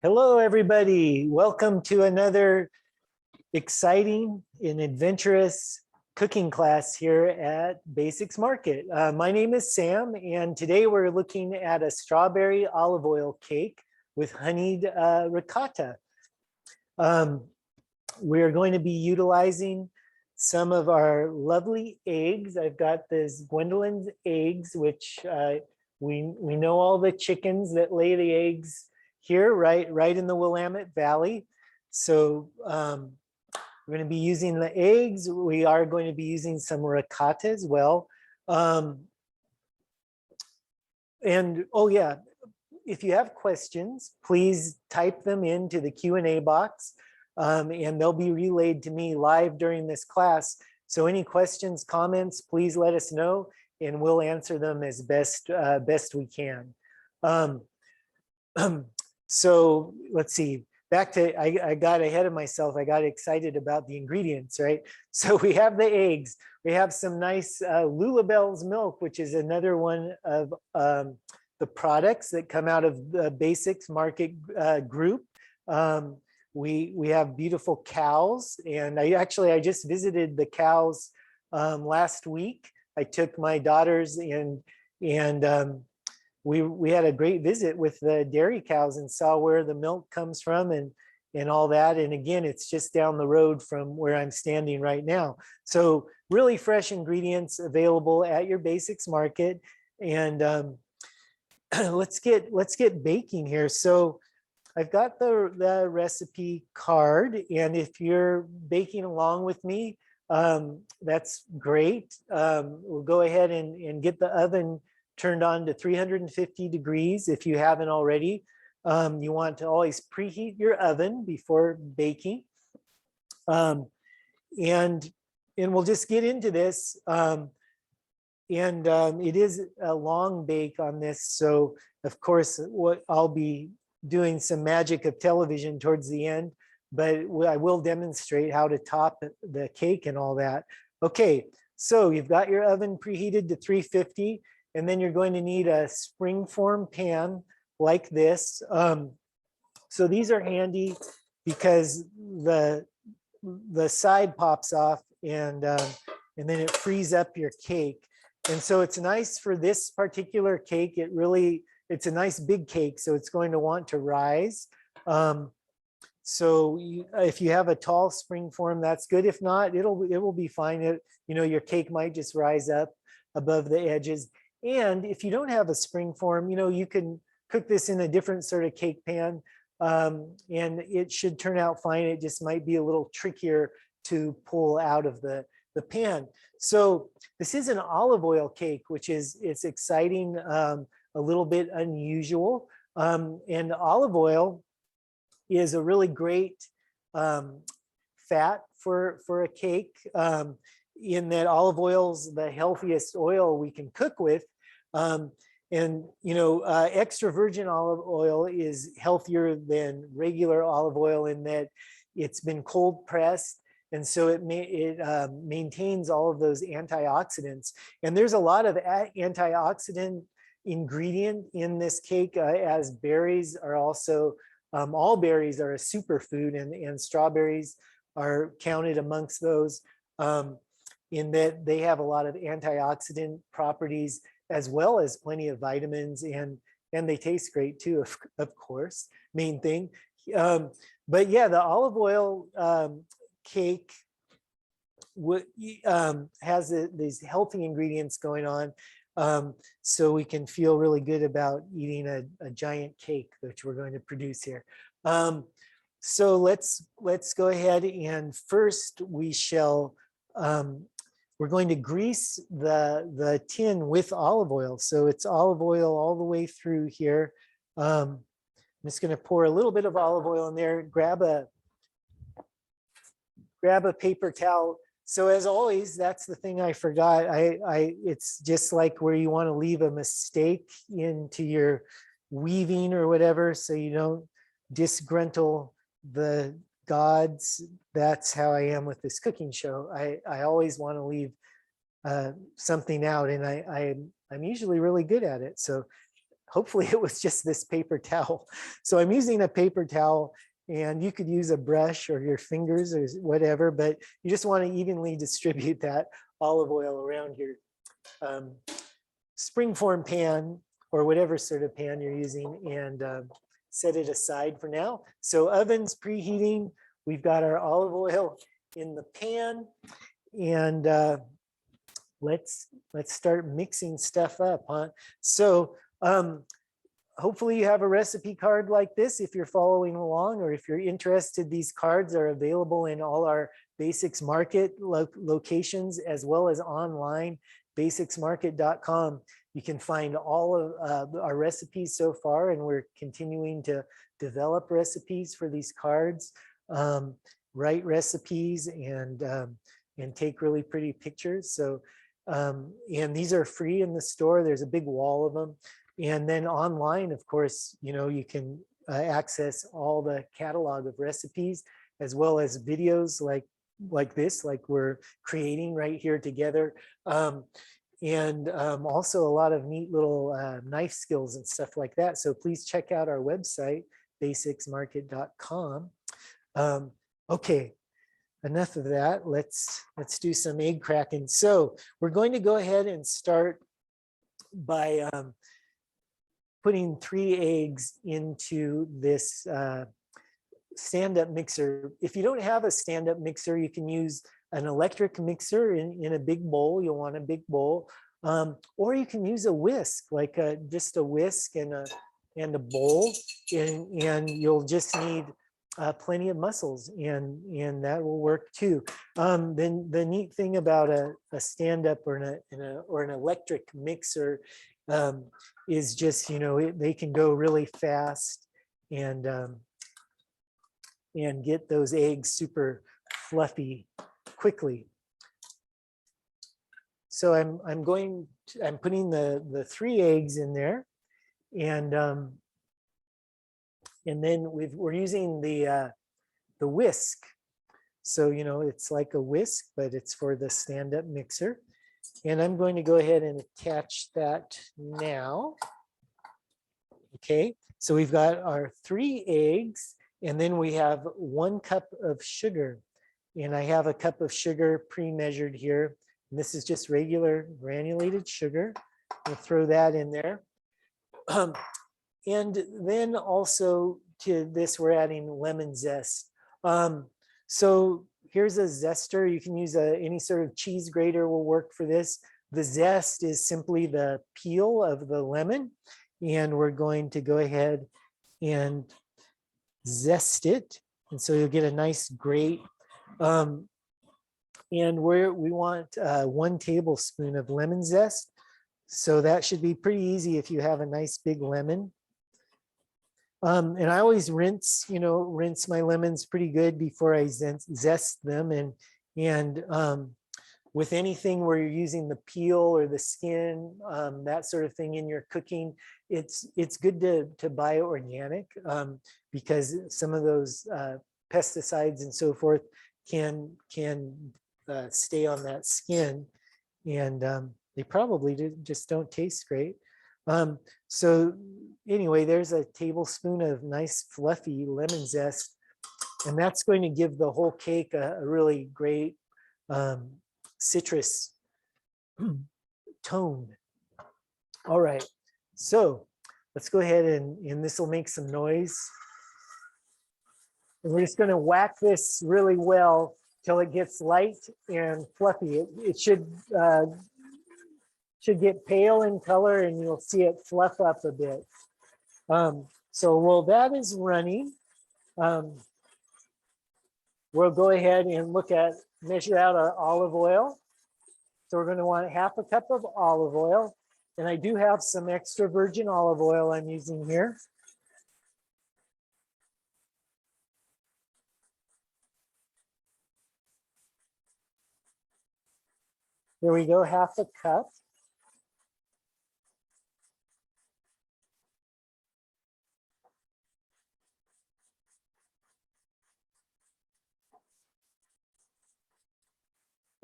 Hello, everybody. Welcome to another exciting and adventurous cooking class here at Basics Market. My name is Sam, and today we're looking at a strawberry olive oil cake with honeyed ricotta. We're going to be utilizing some of our lovely eggs. I've got this Gwendolyn's eggs, which we know all the chickens that lay the eggs here, right in the Willamette Valley. So we're going to be using the eggs. We are going to be using some ricotta as well. And oh yeah, if you have questions, please type them into the Q&A box, and they'll be relayed to me live during this class. So any questions, comments, please let us know, and we'll answer them as best we can. So let's see, back to, I got ahead of myself. I got excited about the ingredients, right? So we have the eggs. We have some nice Lulabelle's milk, which is another one of the products that come out of the Basics Market group. We have beautiful cows, and I just visited the cows last week. I took my daughters and we had a great visit with the dairy cows and saw where the milk comes from and all that. And again, it's just down the road from where I'm standing right now. So really fresh ingredients available at your Basics Market. And let's get baking here. So I've got the recipe card, and if you're baking along with me, that's great. We'll go ahead and get the oven turned on to 350 degrees if you haven't already. You want to always preheat your oven before baking. And we'll just get into this. It is a long bake on this. So of course, what I'll be doing some magic of television towards the end, but I will demonstrate how to top the cake and all that. Okay, so you've got your oven preheated to 350. And then you're going to need a springform pan like this. So these are handy because the side pops off and then it frees up your cake. And so it's nice for this particular cake. It's a nice big cake, so it's going to want to rise. So if you have a tall springform, that's good. If not, it will be fine. Your cake might just rise up above the edges. And if you don't have a springform, you can cook this in a different sort of cake pan, and it should turn out fine. It just might be a little trickier to pull out of the pan. So this is an olive oil cake, which it's exciting, a little bit unusual. And olive oil is a really great fat for a cake, in that olive oil's the healthiest oil we can cook with. Extra virgin olive oil is healthier than regular olive oil in that it's been cold pressed. And so it maintains all of those antioxidants. And there's a lot of antioxidant ingredient in this cake, as berries are also, all berries are a superfood, and strawberries are counted amongst those, in that they have a lot of antioxidant properties, as well as plenty of vitamins, and they taste great too, of course, main thing. But yeah, the olive oil cake has these healthy ingredients going on, so we can feel really good about eating a giant cake, which we're going to produce here. So let's go ahead, and first we shall we're going to grease the tin with olive oil. So it's olive oil all the way through here. I'm just going to pour a little bit of olive oil in there. Grab a paper towel. So as always, that's the thing I forgot. It's just like where you want to leave a mistake into your weaving or whatever, so you don't disgruntle the gods. That's how I am with this cooking show. I always want to leave something out, and I'm usually really good at it. So hopefully it was just this paper towel. So I'm using a paper towel, and you could use a brush or your fingers or whatever, but you just want to evenly distribute that olive oil around your springform pan or whatever sort of pan you're using, and set it aside for now. So oven's preheating. We've got our olive oil in the pan, and let's start mixing stuff up, huh? So hopefully you have a recipe card like this if you're following along, or if you're interested, these cards are available in all our Basics Market locations, as well as online, basicsmarket.com. You can find all of our recipes so far, and we're continuing to develop recipes for these cards, write recipes, and take really pretty pictures. So, and these are free in the store. There's a big wall of them. And then online, of course, you can access all the catalog of recipes, as well as videos like this, like we're creating right here together. And also a lot of neat little knife skills and stuff like that. So please check out our website, basicsmarket.com. Okay, enough of that. Let's do some egg cracking. So we're going to go ahead and start by putting 3 eggs into this stand-up mixer. If you don't have a stand-up mixer, you can use an electric mixer in a big bowl. You'll want a big bowl, or you can use a whisk, like just a whisk and a bowl, and you'll just need plenty of mussels, and that will work too. Then the neat thing about a stand-up or an electric mixer is just, they can go really fast and get those eggs super fluffy quickly. So I'm putting the 3 eggs in there, and then we're using the whisk. So it's like a whisk, but it's for the stand-up mixer. And I'm going to go ahead and attach that now. Okay, so we've got our 3 eggs, and then we have 1 cup of sugar. And I have a cup of sugar pre-measured here. And this is just regular granulated sugar. We'll throw that in there. And then also to this, we're adding lemon zest. So here's a zester. You can use any sort of cheese grater will work for this. The zest is simply the peel of the lemon. And we're going to go ahead and zest it. And so you'll get a nice grate. And we want 1 tablespoon of lemon zest. So that should be pretty easy if you have a nice big lemon. And I always rinse my lemons pretty good before I zest them. And with anything where you're using the peel or the skin, that sort of thing in your cooking, it's good to buy organic, because some of those pesticides and so forth can stay on that skin, and they probably just don't taste great. So anyway, there's a tablespoon of nice fluffy lemon zest, and that's going to give the whole cake a really great citrus tone. All right, so let's go ahead and this will make some noise. And we're just going to whack this really well till it gets light and fluffy. It should get pale in color, and you'll see it fluff up a bit. So while that is running, we'll go ahead and measure out our olive oil. So we're going to want 1/2 cup of olive oil. And I do have some extra virgin olive oil I'm using here. There we go, 1/2 cup.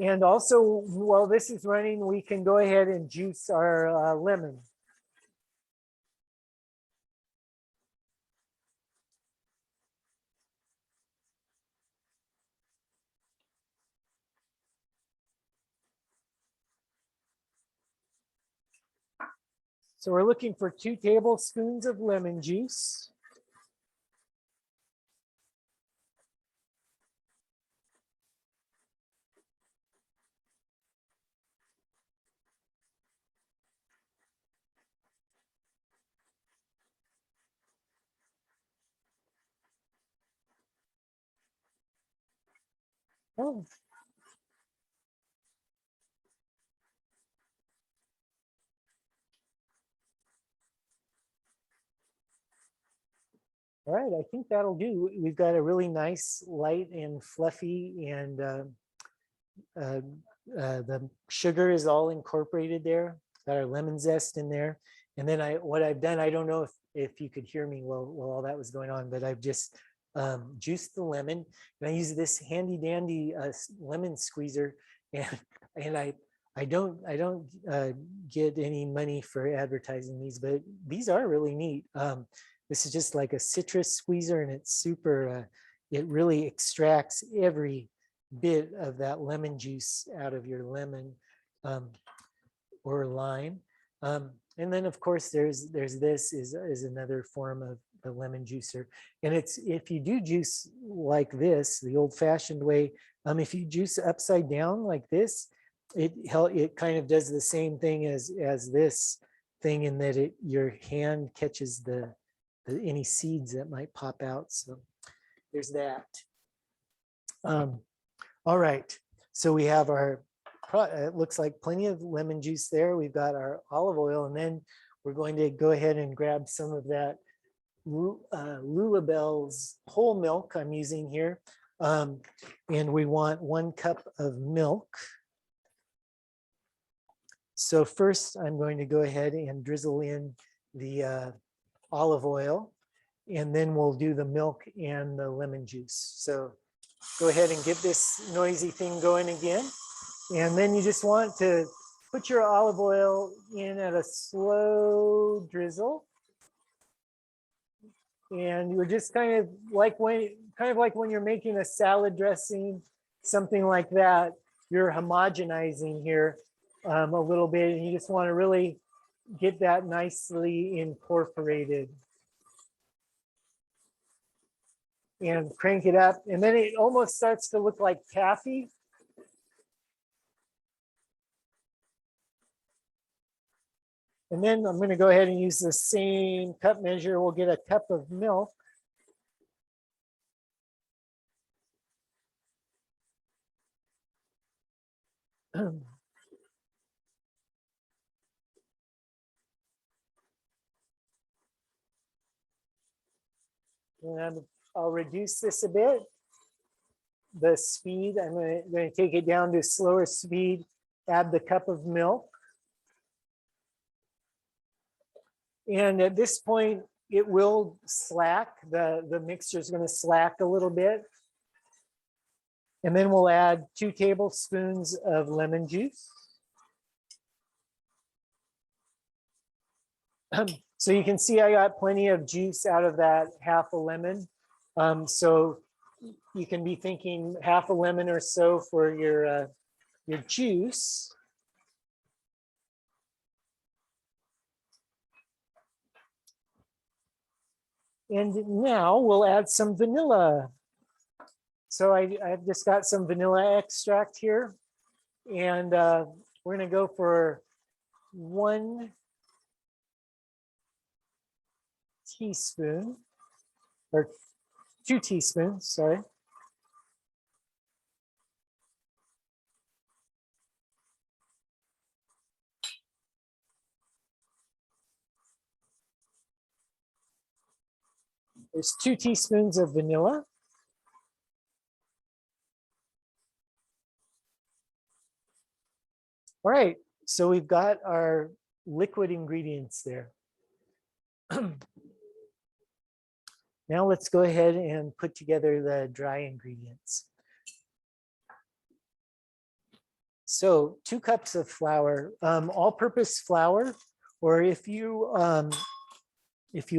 And also, while this is running, we can go ahead and juice our lemon. So we're looking for 2 tablespoons of lemon juice. Oh, all right, I think that'll do. We've got a really nice, light and fluffy, and uh, the sugar is all incorporated there. Got our lemon zest in there. And then what I've done, I don't know if you could hear me while all that was going on, but I've just juiced the lemon, and I use this handy dandy lemon squeezer, and and I don't get any money for advertising these, but these are really neat. This is just like a citrus squeezer, and it's super, it really extracts every bit of that lemon juice out of your lemon or lime. And then of course there's this is another form of the lemon juicer. And it's, if you do juice like this, the old fashioned way, if you juice upside down like this, it kind of does the same thing as this thing, in that your hand catches the any seeds that might pop out. So there's that. All right, so we have our, it looks like plenty of lemon juice there. We've got our olive oil, and then we're going to go ahead and grab some of that Lulabelle's whole milk I'm using here. And we want 1 cup of milk. So first I'm going to go ahead and drizzle in the olive oil, and then we'll do the milk and the lemon juice. So go ahead and get this noisy thing going again. And then you just want to put your olive oil in at a slow drizzle. And you're just kind of like when you're making a salad dressing, something like that, you're homogenizing here a little bit, and you just want to really get that nicely incorporated. And crank it up, and then it almost starts to look like taffy. And then I'm going to go ahead and use the same cup measure. We'll get a cup of milk. And I'll reduce this a bit. The speed, I'm going to take it down to slower speed, add the cup of milk. And at this point, it will slack. The mixture is going to slack a little bit. And then we'll add 2 tablespoons of lemon juice. So you can see I got plenty of juice out of that half a lemon. So you can be thinking half a lemon or so for your juice. And now we'll add some vanilla. So I've just got some vanilla extract here, and we're going to go for 1 teaspoon, or 2 teaspoons, sorry. There's 2 teaspoons of vanilla. All right, so we've got our liquid ingredients there. Now let's go ahead and put together the dry ingredients. So 2 cups of flour, all-purpose flour, or if you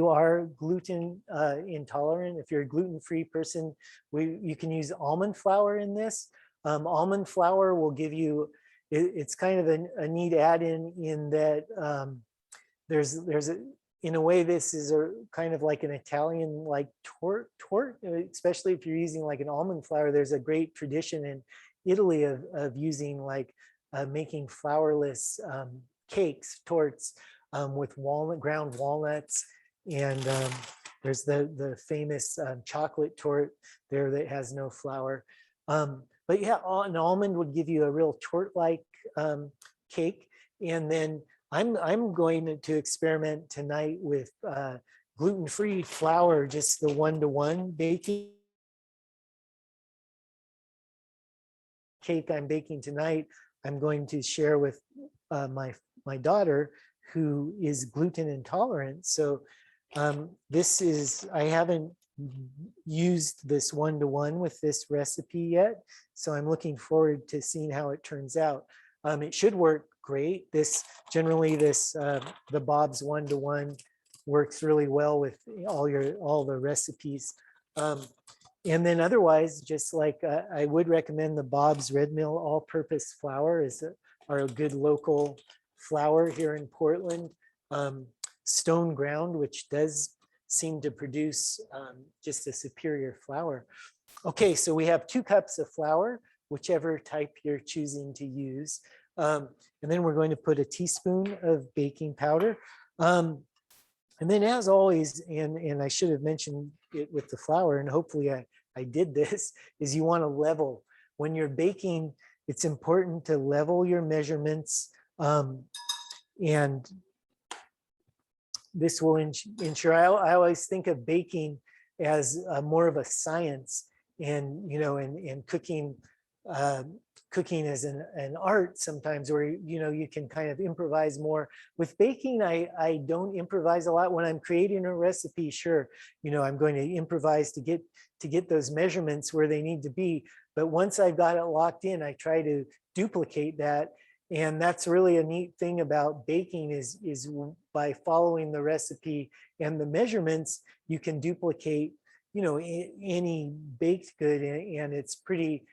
are gluten intolerant, if you're a gluten-free person, you can use almond flour in this. Almond flour will give you, it's kind of a neat add-in in that there's a, in a way, this is a kind of like an Italian like torte, especially if you're using like an almond flour. There's a great tradition in Italy of using like making flourless cakes, tortes, with ground walnuts. And there's the famous chocolate torte there that has no flour. But yeah, an almond would give you a real torte-like cake. And then I'm going to experiment tonight with gluten-free flour, just the one-to-one baking cake I'm baking tonight. I'm going to share with my daughter, who is gluten intolerant. So this is, I haven't used this one-to-one with this recipe yet, so I'm looking forward to seeing how it turns out. It should work great. This generally the Bob's one-to-one works really well with all the recipes. And then otherwise, just like I would recommend the Bob's Red Mill all-purpose flour are a good local flour here in Portland. Stone ground, which does seem to produce just a superior flour. Okay, so we have 2 cups of flour, whichever type you're choosing to use. And then we're going to put a teaspoon of baking powder. And then as always, and I should have mentioned it with the flour, and hopefully I did this, is you want to level. When you're baking, it's important to level your measurements, and this will ensure, I always think of baking as more of a science, and, you know, and cooking, cooking as an art sometimes, where, you know, you can kind of improvise more. With baking, I don't improvise a lot. When I'm creating a recipe, sure, you know, I'm going to improvise to get those measurements where they need to be. But once I've got it locked in, I try to duplicate that. And that's really a neat thing about baking is by following the recipe and the measurements, you can duplicate, you know, any baked good, and it's pretty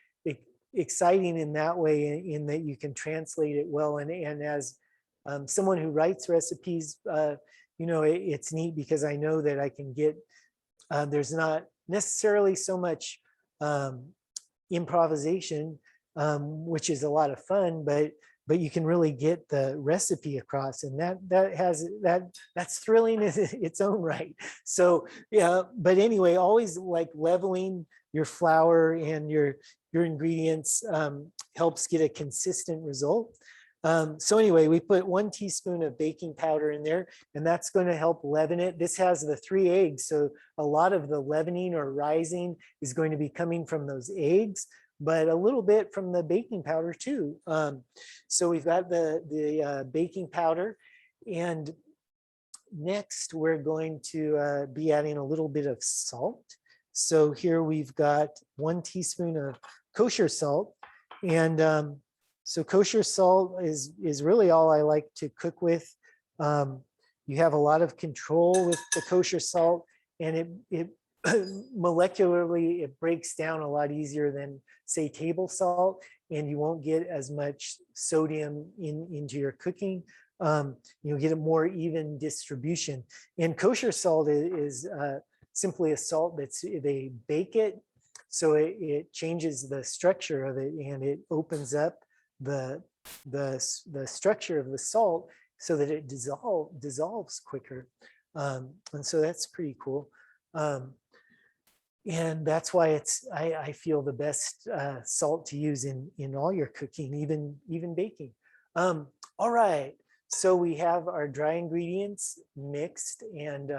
exciting in that way, in that you can translate it well. And as someone who writes recipes, you know, it's neat because I know that I can get, there's not necessarily so much improvisation, which is a lot of fun, but you can really get the recipe across, and that's thrilling in its own right. So yeah, but anyway, always like leveling your flour and your ingredients helps get a consistent result. So anyway, we put 1 teaspoon of baking powder in there, and that's going to help leaven it. This has the 3 eggs, so a lot of the leavening or rising is going to be coming from those eggs, but a little bit from the baking powder too. So we've got the baking powder, and next we're going to be adding a little bit of salt. So here we've got 1 teaspoon of kosher salt, and so kosher salt is really all I like to cook with. You have a lot of control with the kosher salt, and it molecularly, it breaks down a lot easier than, say, table salt, and you won't get as much sodium into your cooking. You'll get a more even distribution. And kosher salt is simply a salt they bake it, so it changes the structure of it, and it opens up the structure of the salt so that it dissolves quicker. And so that's pretty cool. And that's why I feel the best salt to use in all your cooking, even baking. All right, so we have our dry ingredients mixed, and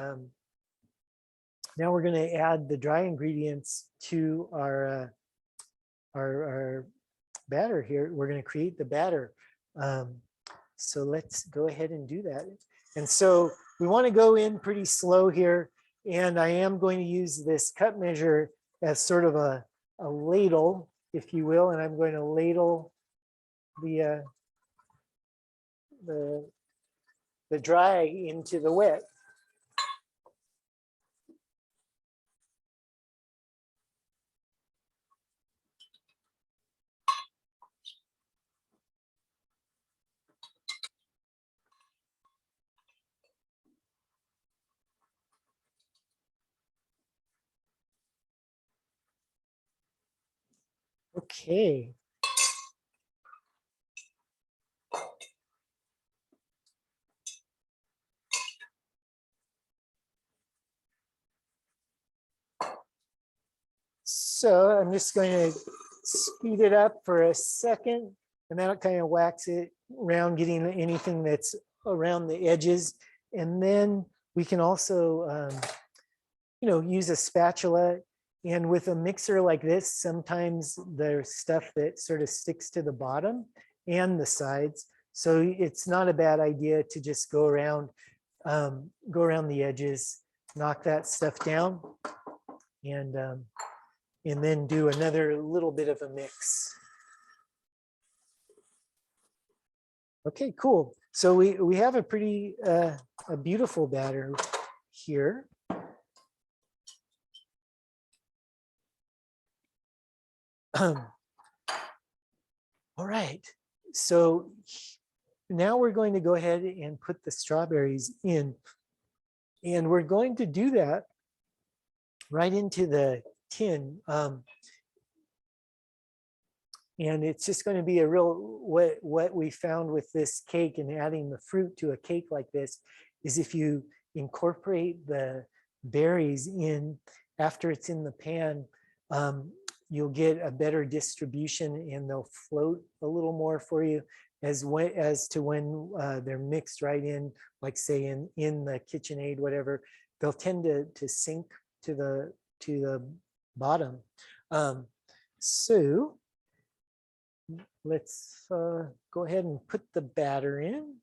now we're going to add the dry ingredients to our batter here. We're going to create the batter. So let's go ahead and do that. And so we want to go in pretty slow here. And I am going to use this cup measure as sort of a ladle, if you will. And I'm going to ladle the dry into the wet. Okay. So I'm just going to speed it up for a second, and that'll kind of wax it around, getting anything that's around the edges. And then we can also, use a spatula. And with a mixer like this, sometimes there's stuff that sort of sticks to the bottom and the sides. So it's not a bad idea to just go around the edges, knock that stuff down, and then do another little bit of a mix. Okay, cool. So we have a pretty a beautiful batter here. All right. So now we're going to go ahead and put the strawberries in, and we're going to do that right into the tin. And it's just going to be a real, what we found with this cake and adding the fruit to a cake like this is if you incorporate the berries in after it's in the pan, you'll get a better distribution and they'll float a little more for you as to when they're mixed right in, like say in the KitchenAid, whatever, they'll tend to sink to the bottom. So let's go ahead and put the batter in.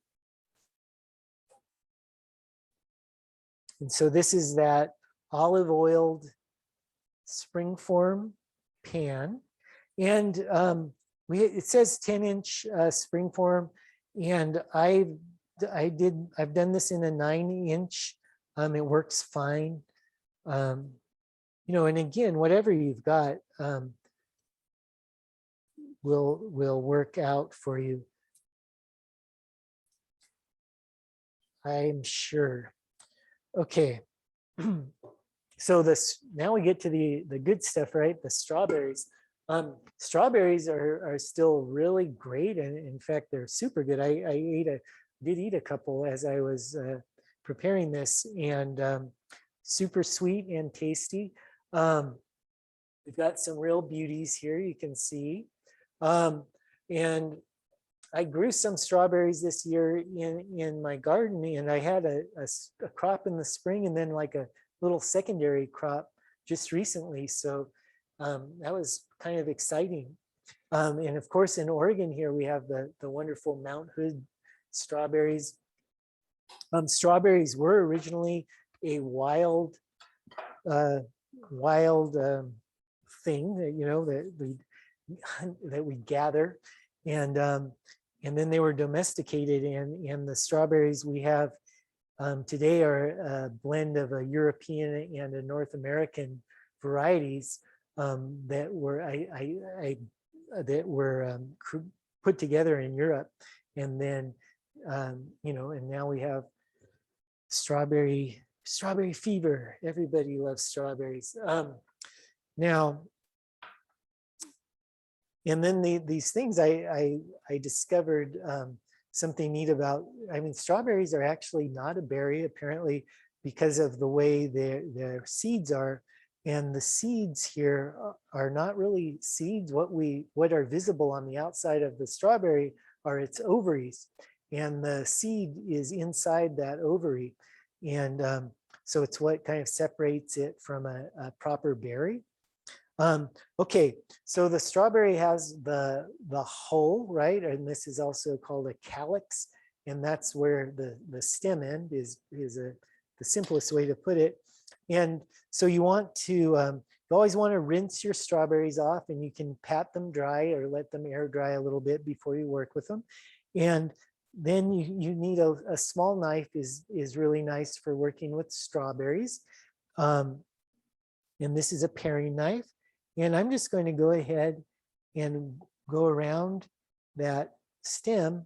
And so this is that olive oiled springform pan. And it says 10-inch springform, and I've done this in a 9-inch. It works fine. And again, whatever you've got will work out for you, I'm sure. Okay. So now we get to the good stuff, right? The strawberries. Strawberries are still really great, and in fact, they're super good. I did eat a couple as I was preparing this, and super sweet and tasty. We've got some real beauties here, you can see. And I grew some strawberries this year in my garden, and I had a crop in the spring and then like a little secondary crop just recently. So that was kind of exciting. And of course, in Oregon here, we have the wonderful Mount Hood strawberries. Strawberries were originally a wild thing that we gather, and then they were domesticated, and the strawberries we have today are a blend of a European and a North American varieties that were put together in Europe, and then and now we have strawberry fever. Everybody loves strawberries. Now, and then these things I discovered something neat about. I mean, strawberries are actually not a berry, apparently, because of the way their seeds are. And the seeds here are not really seeds. What are visible on the outside of the strawberry are its ovaries, and the seed is inside that ovary. And so it's what kind of separates it from a proper berry. Okay, so the strawberry has the hull, right? And this is also called a calyx, and that's where the stem end is the simplest way to put it. And so you always want to rinse your strawberries off, and you can pat them dry or let them air dry a little bit before you work with them. And then you need a small knife is really nice for working with strawberries. And this is a paring knife. And I'm just going to go ahead and go around that stem,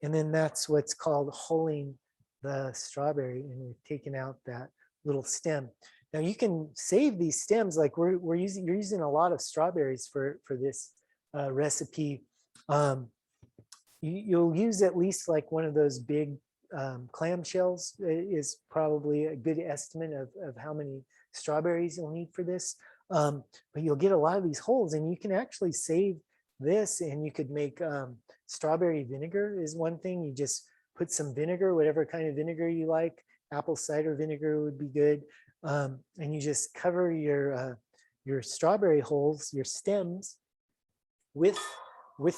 and then that's what's called hulling the strawberry, and we've taken out that little stem. Now you can save these stems, like you're using a lot of strawberries for this recipe, you'll use at least like one of those big clamshells is probably a good estimate of how many strawberries you'll need for this. But you'll get a lot of these holes, and you can actually save this, and you could make strawberry vinegar is one thing. You just put some vinegar, whatever kind of vinegar you like. Apple cider vinegar would be good. And you just cover your strawberry holes, your stems, with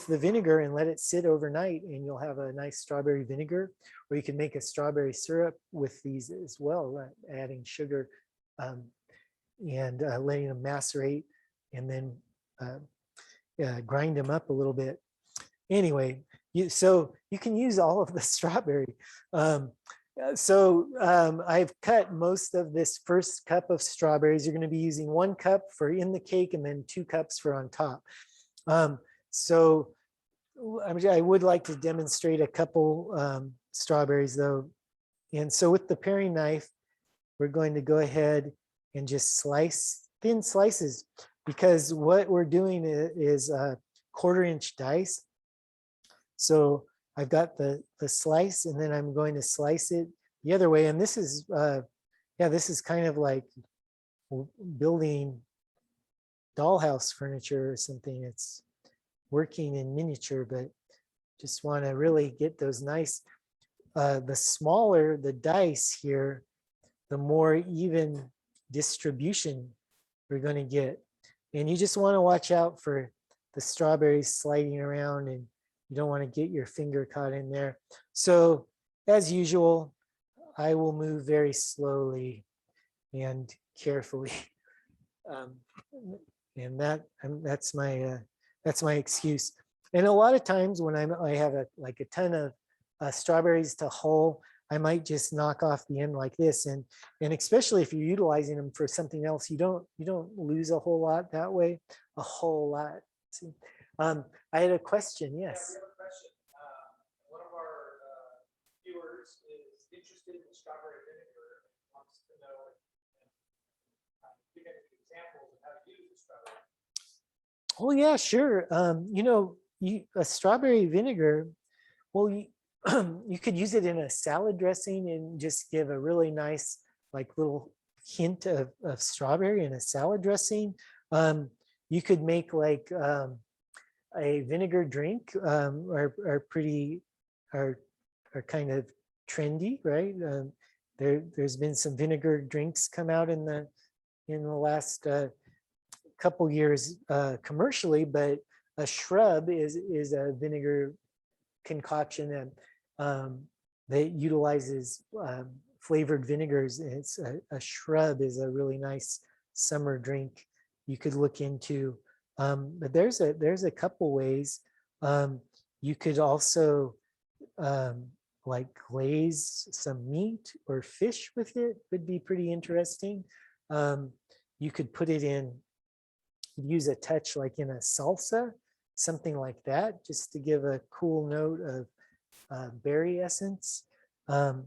the vinegar and let it sit overnight, and you'll have a nice strawberry vinegar. Or you can make a strawberry syrup with these as well, adding sugar and letting them macerate, and then grind them up a little bit. Anyway, so you can use all of the strawberry. I've cut most of this first cup of strawberries. You're going to be using 1 cup for in the cake and then 2 cups for on top. So I would like to demonstrate a couple strawberries though. And so with the paring knife, we're going to go ahead and just slice thin slices, because what we're doing is 1/4 inch dice. So I've got the slice, and then I'm going to slice it the other way. And this is, this is kind of like building dollhouse furniture or something. It's working in miniature, but just want to really get those nice, the smaller the dice here, the more even distribution we're going to get. And you just want to watch out for the strawberries sliding around, and you don't want to get your finger caught in there. So as usual, I will move very slowly and carefully. And that's my excuse. And a lot of times when I have like a ton of strawberries to hull, I might just knock off the end like this. And especially if you're utilizing them for something else, you don't lose a whole lot that way. A whole lot. See? I had a question. Yes. Yeah, we have a question. One of our viewers is interested in strawberry vinegar and wants to know and give any examples of how to use the strawberry. Oh yeah, sure. A strawberry vinegar, well, you could use it in a salad dressing and just give a really nice, like little hint of strawberry in a salad dressing. You could make like a vinegar drink, are kind of trendy, right? There's been some vinegar drinks come out in the last couple years commercially, but a shrub is a vinegar concoction that utilizes flavored vinegars. And it's a shrub is a really nice summer drink you could look into. But there's a couple ways. You could also like glaze some meat or fish with it, would be pretty interesting. You could put it in, use a touch like in a salsa, something like that, just to give a cool note of berry essence. And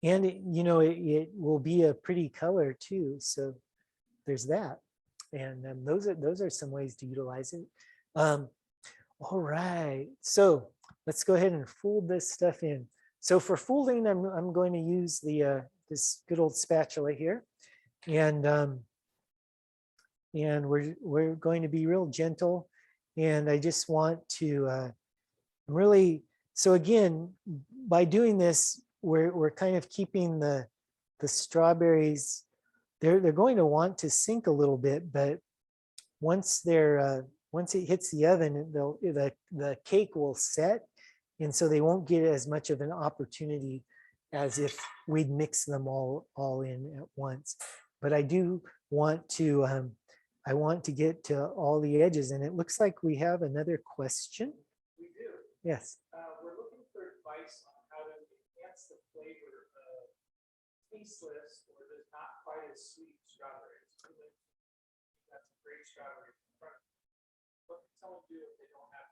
it will be a pretty color too. So there's that. And those are some ways to utilize it. All right, so let's go ahead and fold this stuff in. So for folding, I'm going to use this good old spatula here, and we're going to be real gentle. And I just want to really, so again, by doing this, we're kind of keeping the strawberries. They're going to want to sink a little bit, but once it hits the oven, the cake will set, and so they won't get as much of an opportunity as if we'd mix them all in at once. But I do want to I want to get to all the edges, and it looks like we have another question. We do. Yes. We're looking for advice on how to enhance the flavor of tasteless or just not quite as sweet strawberries. That's a great strawberry. What can someone do if they don't have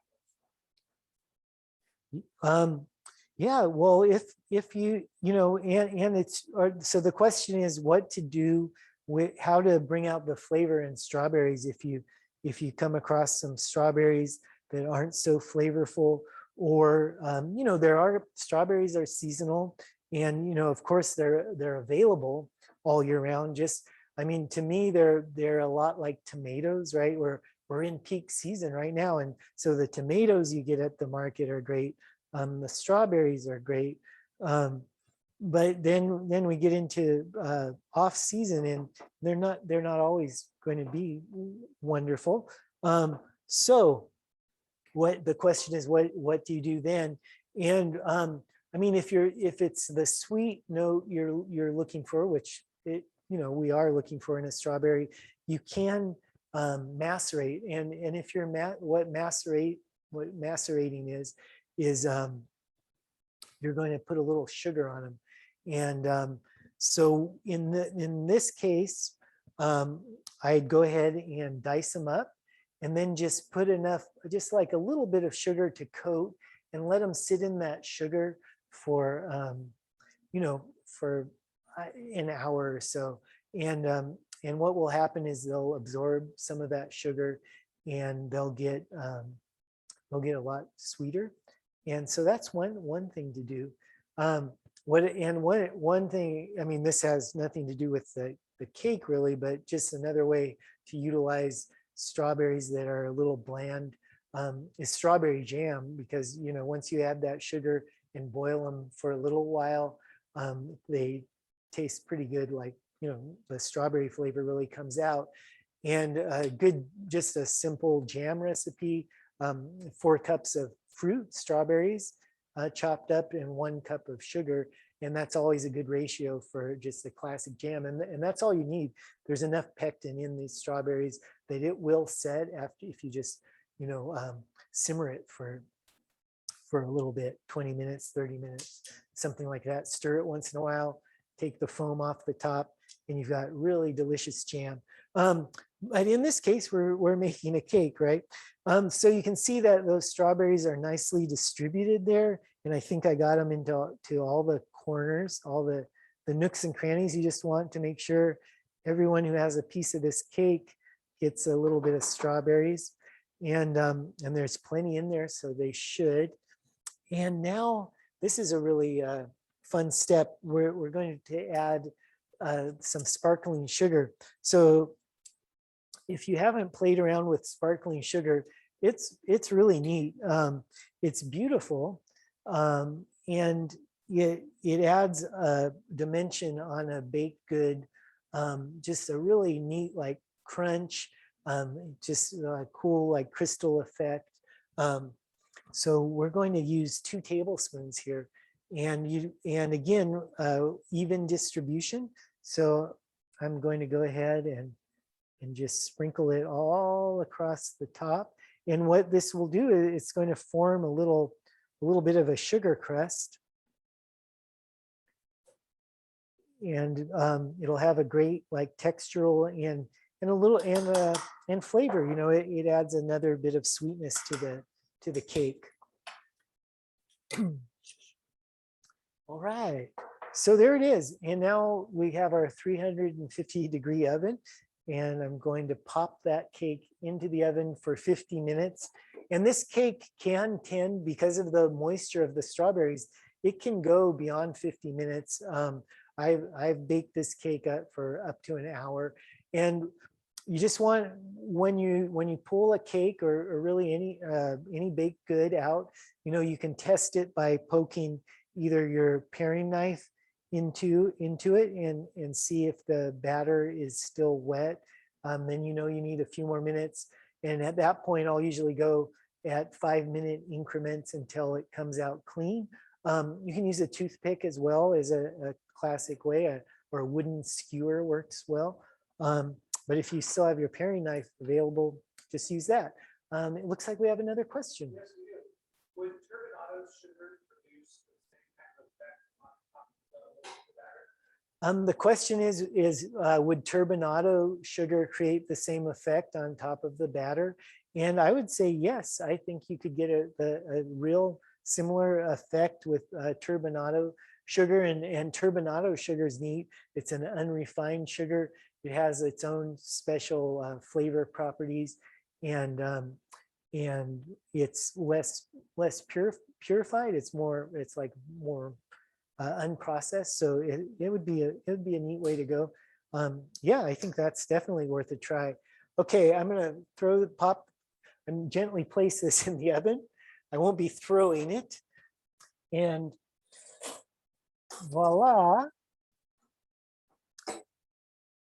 those? Yeah, well, if you and it's, so the question is what to do with how to bring out the flavor in strawberries if if you come across some strawberries that aren't so flavorful, or there are strawberries are seasonal, and of course they're available all year round. Just, I mean, to me, they're a lot like tomatoes, right? We're in peak season right now, and so the tomatoes you get at the market are great. The strawberries are great. But then we get into off season, and they're not always going to be wonderful. So what the question is, what do you do then? And I mean, if it's the sweet note you're looking for, which we are looking for in a strawberry, you can macerate. And if you're what macerating is you're going to put a little sugar on them. And so in this case, I'd go ahead and dice them up, and then just put enough, just like a little bit of sugar to coat, and let them sit in that sugar for for an hour or so. And what will happen is they'll absorb some of that sugar, and they'll get a lot sweeter. And so that's one thing to do. One thing, I mean, this has nothing to do with the cake really, but just another way to utilize strawberries that are a little bland is strawberry jam, because once you add that sugar and boil them for a little while, they taste pretty good. Like the strawberry flavor really comes out. And just a simple jam recipe: 4 cups of fruit, strawberries chopped up, and 1 cup of sugar. And that's always a good ratio for just the classic jam. And that's all you need. There's enough pectin in these strawberries that it will set after, if you just, simmer it for a little bit, 20 minutes, 30 minutes, something like that. Stir it once in a while, take the foam off the top, and you've got really delicious jam. But in this case, we're making a cake, right? So you can see that those strawberries are nicely distributed there. And I think I got them into all the corners, all the nooks and crannies. You just want to make sure everyone who has a piece of this cake gets a little bit of strawberries. And there's plenty in there, so they should. And now this is a really fun step. We're going to add some sparkling sugar. So if you haven't played around with sparkling sugar, it's really neat. It's beautiful, and it adds a dimension on a baked good, just a really neat like crunch, just a cool like crystal effect. So we're going to use 2 tablespoons here, and again, even distribution. So I'm going to go ahead and just sprinkle it all across the top. And what this will do is it's going to form a little bit of a sugar crust. And it'll have a great like textural and a little and flavor. It adds another bit of sweetness to the cake. All right, so there it is. And now we have our 350-degree oven, and I'm going to pop that cake into the oven for 50 minutes. And this cake can tend, because of the moisture of the strawberries, it can go beyond 50 minutes. I've baked this cake up for up to an hour. And you just want, when you pull a cake or really any baked good out, you can test it by poking either your paring knife into it and see if the batter is still wet. Then you need a few more minutes. And at that point, I'll usually go at 5-minute increments until it comes out clean. You can use a toothpick as well as a classic way, or a wooden skewer works well. But if you still have your paring knife available, just use that. It looks like we have another question. Yes, we do. Would turbinado sugar produce the same kind of effect on top of the batter? The question is would turbinado sugar create the same effect on top of the batter? And I would say yes. I think you could get a real similar effect with turbinado sugar, and turbinado sugar is neat. It's an unrefined sugar. It has its own special flavor properties, and it's less purified. It's like more unprocessed. So it would be a neat way to go. Yeah, I think that's definitely worth a try. Okay, I'm gonna throw the pop and gently place this in the oven. I won't be throwing it. And voila,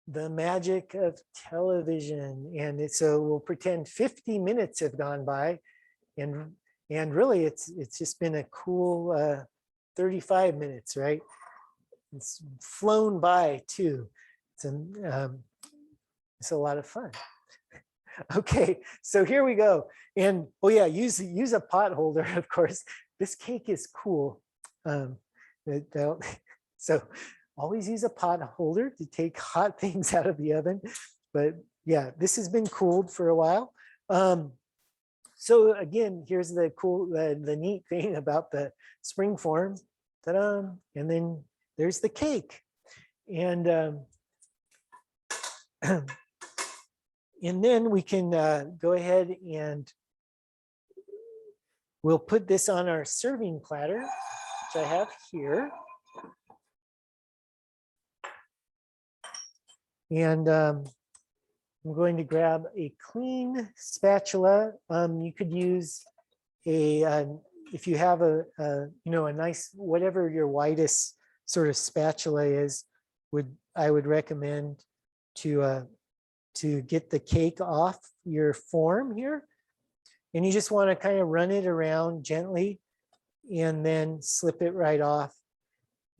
the magic of television. And so we'll pretend 50 minutes have gone by, and really it's just been a cool 35 minutes, right? It's flown by too. It's a lot of fun. Okay, so here we go. And oh yeah, use a pot holder, of course. This cake is cool. So always use a pot holder to take hot things out of the oven. But yeah, this has been cooled for a while. So again, here's the neat thing about the spring form. Ta-da! And then there's the cake. And and then we can go ahead and we'll put this on our serving platter, which I have here. And I'm going to grab a clean spatula. You could use if you have a nice, whatever your widest sort of spatula is, I would recommend to get the cake off your form here. And you just want to kind of run it around gently and then slip it right off.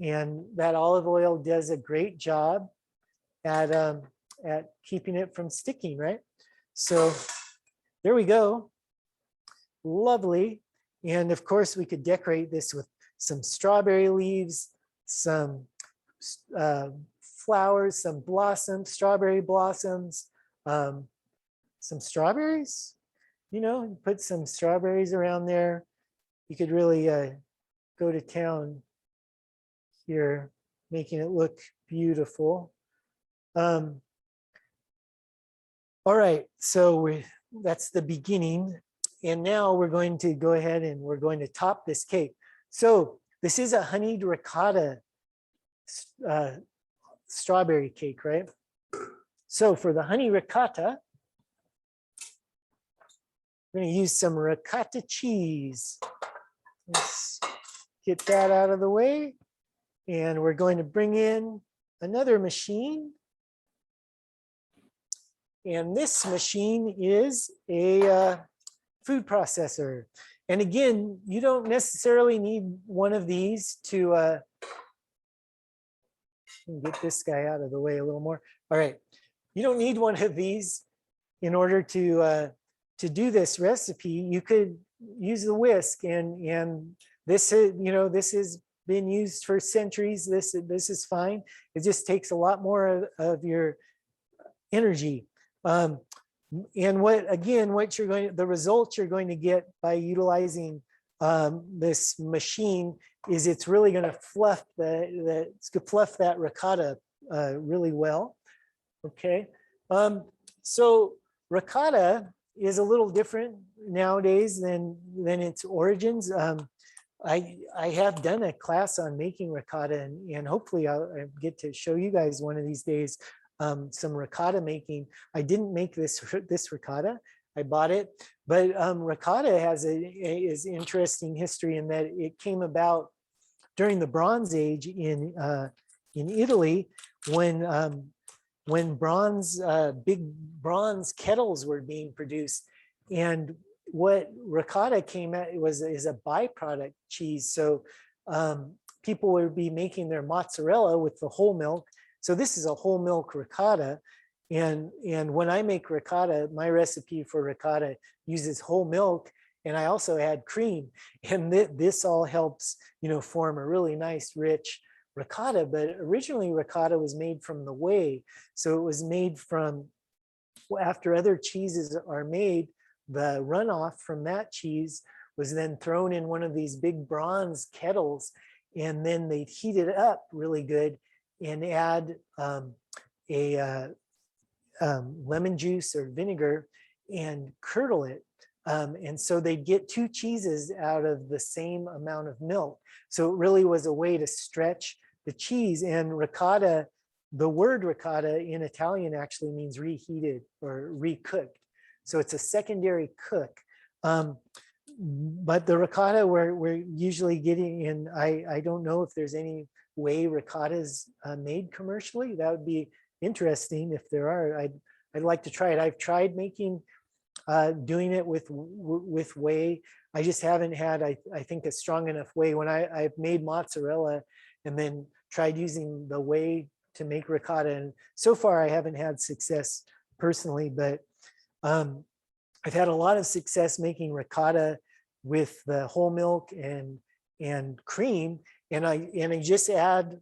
And that olive oil does a great job at keeping it from sticking, right? So there we go. Lovely. And of course, we could decorate this with some strawberry leaves, some flowers, some blossoms, strawberry blossoms, some strawberries, put some strawberries around there. You could really go to town here, making it look beautiful. All right, so that's the beginning. And now we're going to go ahead and we're going to top this cake. So this is a honeyed ricotta strawberry cake, right? So for the honey ricotta, we're going to use some ricotta cheese. Let's get that out of the way. And we're going to bring in another machine. And this machine is a food processor. And again, you don't necessarily need one of these to get this guy out of the way a little more. All right, you don't need one of these in order to do this recipe. You could use the whisk, and this is, this has been used for centuries. This is fine. It just takes a lot more of your energy. And the results you're going to get by utilizing this machine is it's really going to fluff that ricotta really well. Okay, so ricotta is a little different nowadays than its origins. I have done a class on making ricotta, and hopefully I'll get to show you guys one of these days some ricotta making. I didn't make this ricotta, I bought it, but ricotta has is interesting history in that it came about during the Bronze Age in Italy, when big bronze kettles were being produced, and what ricotta came at is a byproduct cheese. So people would be making their mozzarella with the whole milk. So this is a whole milk ricotta. And when I make ricotta, my recipe for ricotta uses whole milk, and I also add cream. And this all helps, form a really nice, rich ricotta. But originally ricotta was made from the whey. So it was made from, after other cheeses are made, the runoff from that cheese was then thrown in one of these big bronze kettles, and then they'd heat it up really good and add lemon juice or vinegar, and curdle it. And so they'd get two cheeses out of the same amount of milk. So it really was a way to stretch the cheese. And ricotta, the word ricotta in Italian actually means reheated or recooked. So it's a secondary cook. But the ricotta we're usually getting in, I don't know if there's any way ricotta is made commercially. That would be interesting if there are. I'd like to try it. I've tried making doing it with whey. I just haven't had, I think, a strong enough whey. When I've made mozzarella and then tried using the whey to make ricotta, and so far I haven't had success personally, but I've had a lot of success making ricotta with the whole milk and cream, and I just add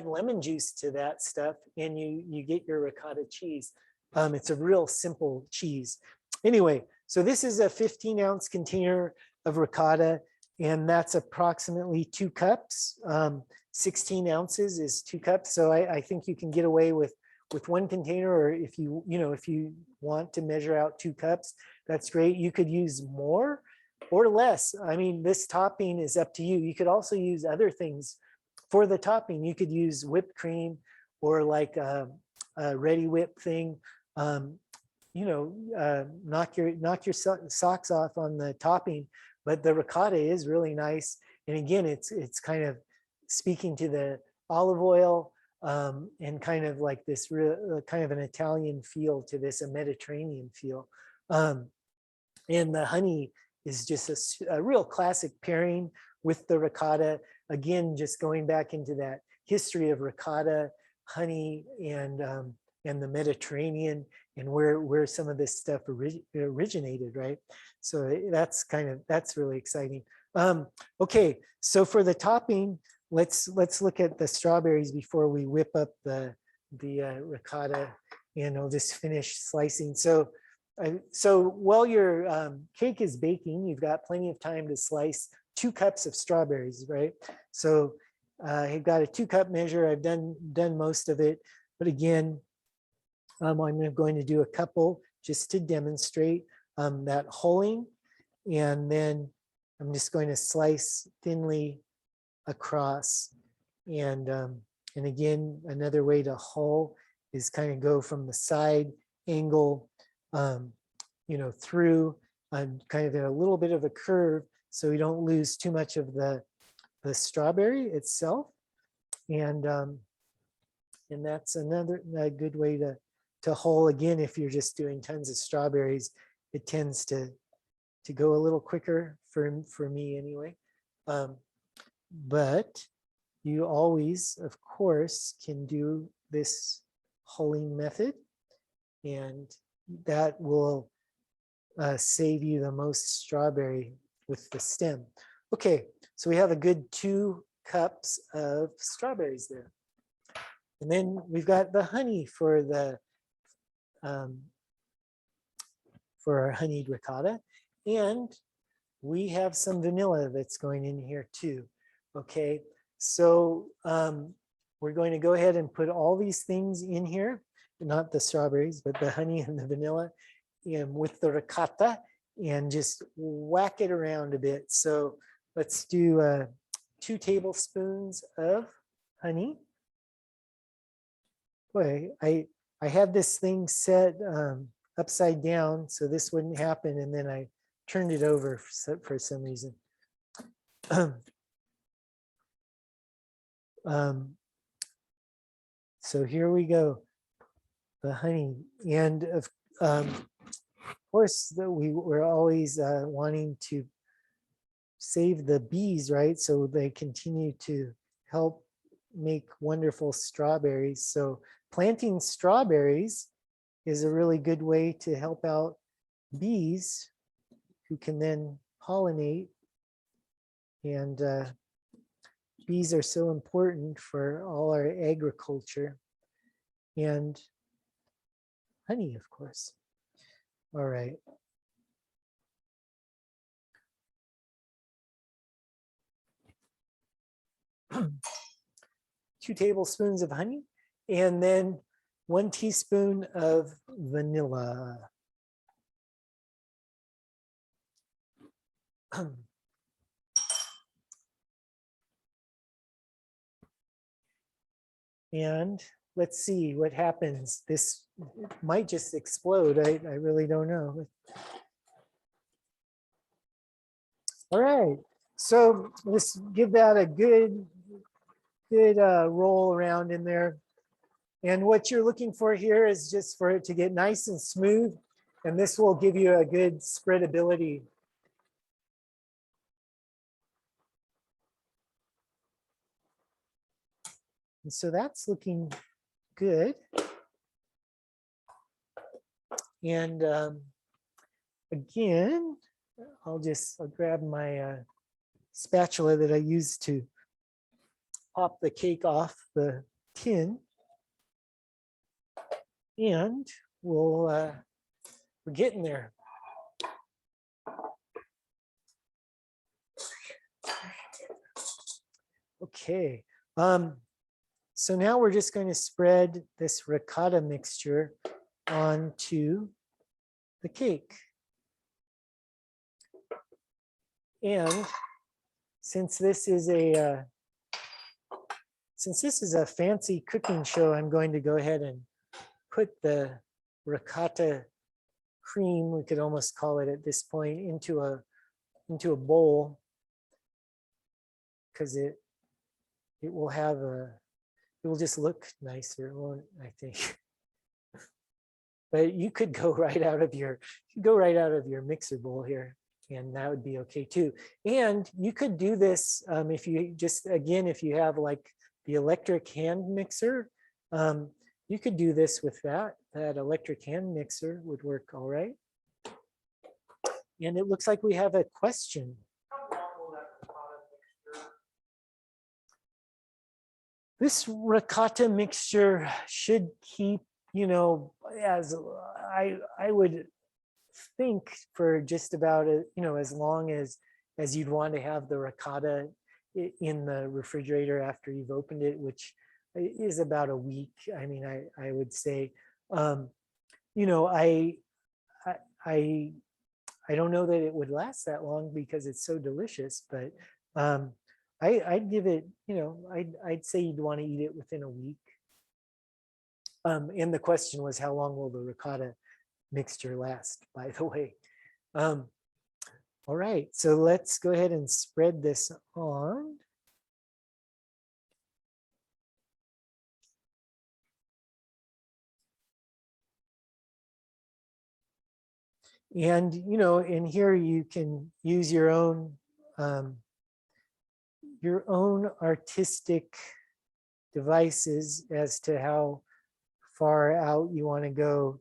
lemon juice to that stuff, and you get your ricotta cheese. It's a real simple cheese. Anyway, so this is a 15-ounce container of ricotta, and that's approximately 2 cups. 16 ounces is 2 cups. So I think you can get away with 1 container, or if you want to measure out 2 cups, that's great. You could use more or less. I mean, this topping is up to you. You could also use other things for the topping. You could use whipped cream or like a ready whip thing. Knock your socks off on the topping, but the ricotta is really nice. And again, it's kind of speaking to the olive oil and kind of like this real kind of an Italian feel to this, a Mediterranean feel. And the honey is just a real classic pairing with the ricotta. Again, just going back into that history of ricotta, honey, and the Mediterranean, and where some of this stuff originated, right? So that's really exciting. Okay, so for the topping, let's look at the strawberries before we whip up the ricotta, and I'll just finish slicing. So while your cake is baking, you've got plenty of time to slice 2 cups of strawberries, right? So I've got a 2-cup measure. I've done most of it, but again, I'm going to do a couple just to demonstrate that hulling, and then I'm just going to slice thinly across. And again, another way to hull is kind of go from the side angle, through kind of in a little bit of a curve, so we don't lose too much of the strawberry itself. And that's a good way to hull. Again, if you're just doing tons of strawberries, it tends to go a little quicker for me anyway. But you always, of course, can do this hulling method, and that will save you the most strawberry with the stem. Okay, so we have a good 2 cups of strawberries there. And then we've got the honey for our honeyed ricotta, and we have some vanilla that's going in here too. Okay, so we're going to go ahead and put all these things in here, not the strawberries, but the honey and the vanilla, and with the ricotta, and just whack it around a bit. So let's do 2 tablespoons of honey. Boy, I had this thing set upside down so this wouldn't happen, and then I turned it over for some reason. So here we go, the honey, and of course we're always wanting to save the bees, right? So they continue to help make wonderful strawberries. So planting strawberries is a really good way to help out bees, who can then pollinate. And bees are so important for all our agriculture, and honey, of course. All right. Two tablespoons of honey, and then 1 teaspoon of vanilla. And let's see what happens. This might just explode. I really don't know. All right, so let's give that a good roll around in there. And what you're looking for here is just for it to get nice and smooth. And this will give you a good spreadability. And so that's looking good. And again, I'll grab my spatula that I used to pop the cake off the tin. And we're getting there. Okay. So now we're just going to spread this ricotta mixture onto the cake. And since this is a fancy cooking show, I'm going to go ahead and put the ricotta cream, we could almost call it at this point, into a bowl, because it will just look nicer, won't it, I think. But you could go right out of your mixer bowl here, and that would be okay too. And you could do this if you have like the electric hand mixer, you could do this with that electric hand mixer would work all right. And it looks like we have a question. How long will that ricotta mixture? This ricotta mixture should keep, as I would think, for just about as long as you'd want to have the ricotta in the refrigerator after you've opened it, which is about a week. I mean, I would say, I don't know that it would last that long because it's so delicious, but I'd give it, I'd say you'd want to eat it within a week. And the question was, how long will the ricotta mixture last, by the way? All right, so let's go ahead and spread this on. And, in here you can use your own artistic devices as to how far out you want to go.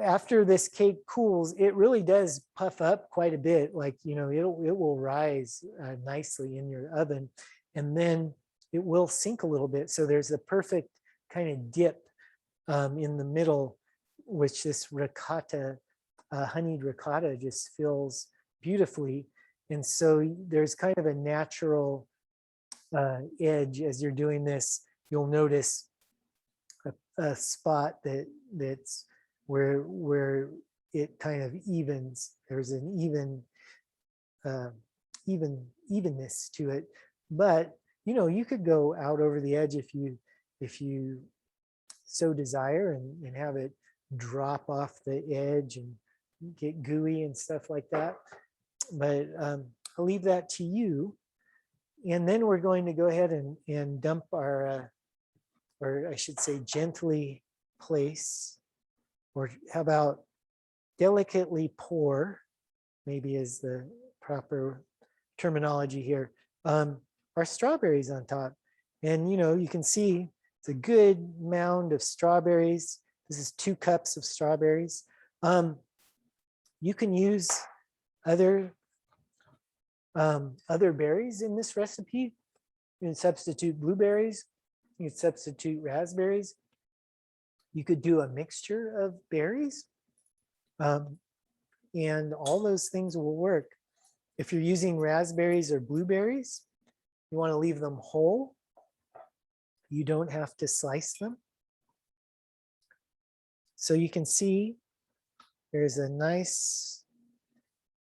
After this cake cools, it really does puff up quite a bit. Like, it will rise nicely in your oven, and then it will sink a little bit. So there's a perfect kind of dip in the middle, which this ricotta, honeyed ricotta, just fills beautifully. And so there's kind of a natural edge as you're doing this. You'll notice a spot that's where it kind of evens. There's an evenness to it. But you could go out over the edge if you so desire, and have it drop off the edge and get gooey and stuff like that. But I'll leave that to you. And then we're going to go ahead and dump our, or I should say gently place, or how about delicately pour, maybe is the proper terminology here, our strawberries on top. And you can see it's a good mound of strawberries. This is 2 cups of strawberries. You can use other berries in this recipe. You can substitute blueberries. You can substitute raspberries. You could do a mixture of berries. And all those things will work. If you're using raspberries or blueberries, you want to leave them whole. You don't have to slice them. So you can see there's a nice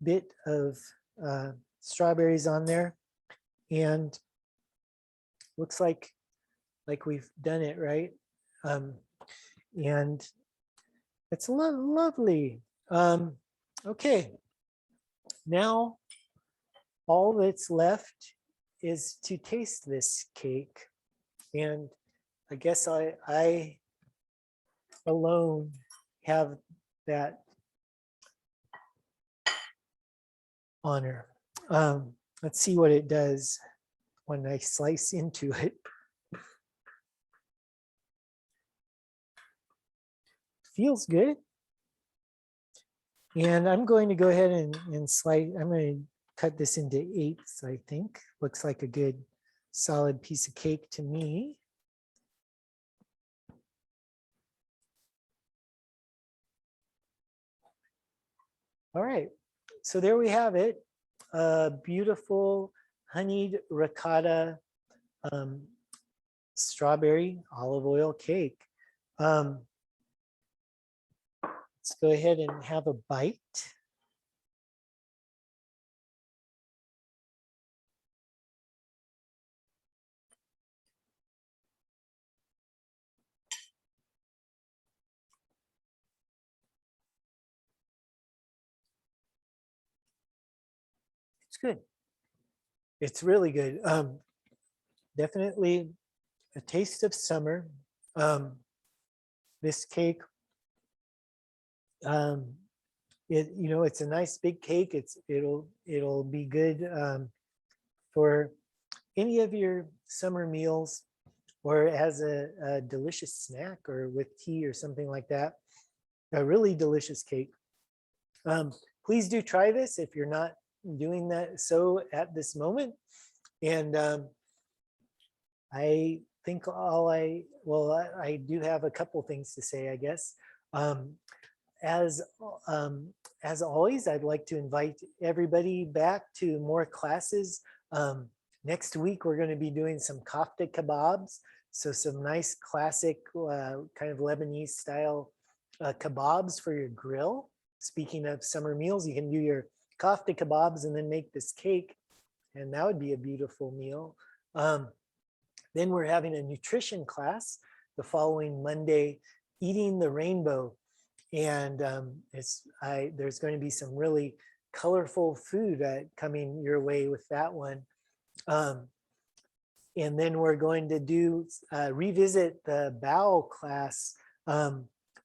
bit of strawberries on there, and looks like we've done it right. And it's lovely. Okay, now all that's left is to taste this cake. And I guess I alone have that honor. Let's see what it does when I slice into it. Feels good. And I'm going to go ahead and slice, I'm going to cut this into eighths, I think. Looks like a good solid piece of cake to me. All right, so there we have it. A beautiful honeyed ricotta strawberry olive oil cake. Let's go ahead and have a bite. It's good. It's really good. Definitely a taste of summer. This cake, it's a nice big cake. It'll be good for any of your summer meals, or as a delicious snack, or with tea or something like that. A really delicious cake. Please do try this if you're not doing that so at this moment. And I think I do have a couple things to say, I guess. As always, I'd like to invite everybody back to more classes. Next week, we're going to be doing some kofta kebabs. So some nice classic kind of Lebanese style kebabs for your grill. Speaking of summer meals, you can do your kofta kebabs and then make this cake, and that would be a beautiful meal. Then we're having a nutrition class the following Monday, Eating the Rainbow. And there's going to be some really colorful food coming your way with that one. And then we're going to do revisit the bao class,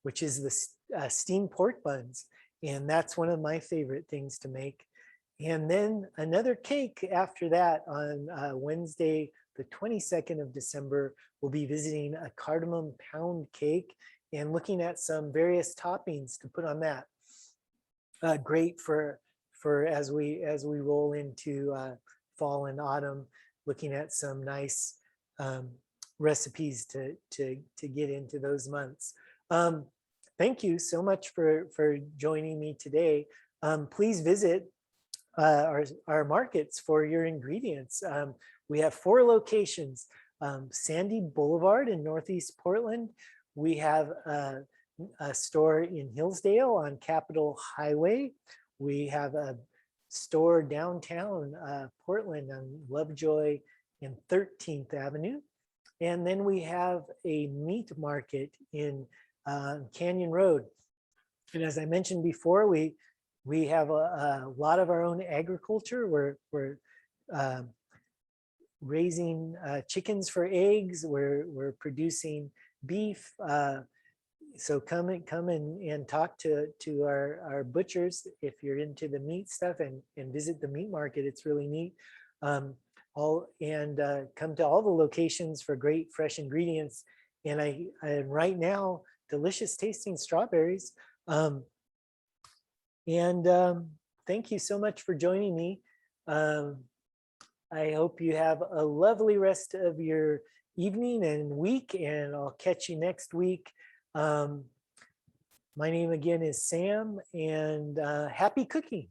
which is the steamed pork buns. And that's one of my favorite things to make. And then another cake after that on Wednesday, the 22nd of December, we'll be visiting a cardamom pound cake and looking at some various toppings to put on that. Great for as we roll into fall and autumn, looking at some nice recipes to get into those months. Thank you so much for joining me today. Please visit our markets for your ingredients. We have 4 locations: Sandy Boulevard in Northeast Portland. We have a store in Hillsdale on Capitol Highway. We have a store downtown Portland on Lovejoy and 13th Avenue. And then we have a meat market in Canyon Road. And as I mentioned before, we have a lot of our own agriculture. We're raising chickens for eggs. We're producing beef. So come and talk to our butchers if you're into the meat stuff, and visit the meat market. It's really neat. Come to all the locations for great fresh ingredients. And right now, delicious tasting strawberries. Thank you so much for joining me. I hope you have a lovely rest of your evening and week, and I'll catch you next week. My name again is Sam, and happy cooking.